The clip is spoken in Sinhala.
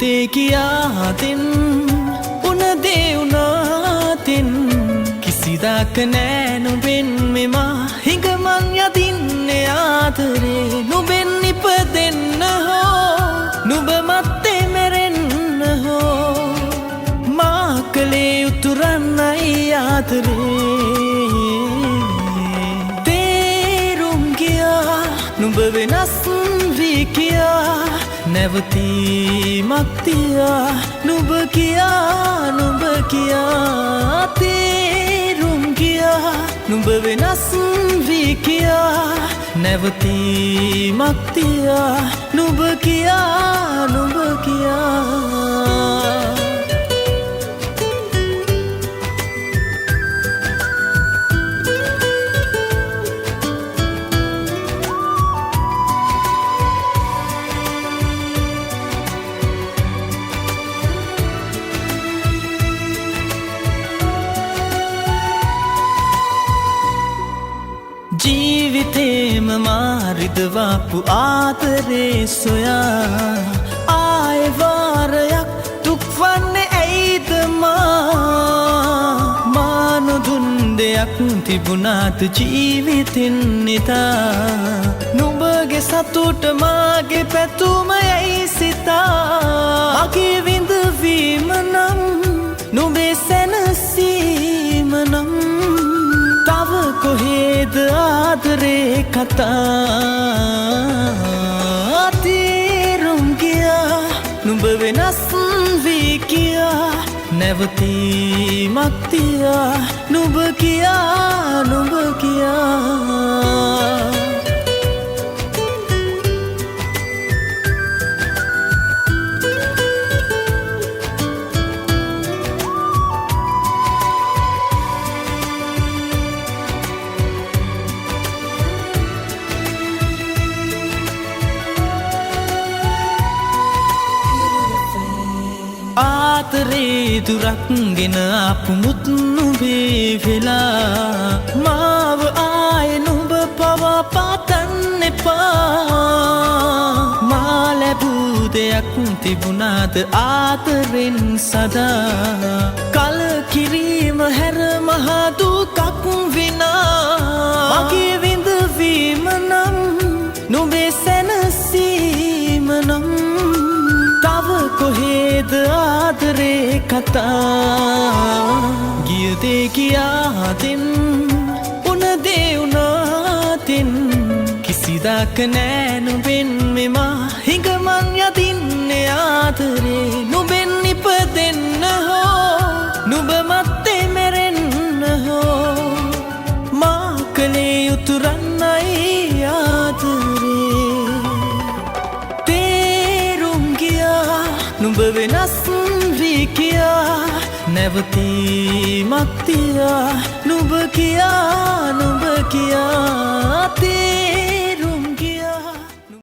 දේ කියා දෙන් උන දේ උනාතින් කිසිදාක නෑ නුඹෙන් මෙමා හිඟමන් යදින්නේ ආදරේ නුඹෙන් ඉපදෙන්න හෝ නුඹ මත්තේ මැරෙන්න හෝ මා කලේ උතුරන්නයි ආදරේ තේරුම් ගියා නුඹ වෙනස් වී කියා නැවතීමක් තියා නුඹ කියා තේරුම් ගියා නුඹ වෙනස් වී කියා නැවතීමක් තියා නුඹ කියා ජීවිතේම මාරිදවාපු ආදරේ සොයා ආය වාරයක් දුක් වන්නේ ඇයිද මා නොදුන් දෙයක් තිබුණාද ජීවිතින් නිතා නුඹගේ සතුට මාගේ පැතුම යයි සිතා මගේ විඳවීම නම් නුඹේ සැනසීම නම් තව කොහෙද ආදරේ කතා තේරුම් ගියා නුඹ වෙනස් වී කියා නැවතීමක් තියා නුඹ කියා ආදරේ දුරක් ගෙන ආපු මුත් නුඹේ වෙලා මාව ආය නුඹ පවා පාතන්න එපා මා ලැබූ දෙයක් තිබුණාද ආදරෙන් සදා කල කිරීම හැර මහා දුකක් විනා මගේ විඳවීම නම් නුඹේ සැනසීම නම් තව කොහෙද ආදරේ කතා ගිය දේ කියා දෙන් උන දේ උනාතින් කිසිදාක නෑ නුඹෙන් මෙමා හිඟමන් යදින්නේ ආදරේ නුඹෙන් ඉපදෙන්න හෝ නුඹ මත්තේ මැරෙන්න හෝ මා කලේ උතුරන්නයි ආදරේ නුඹ වෙනස් වී කියා නැවතීමක් තියා නුඹ කියා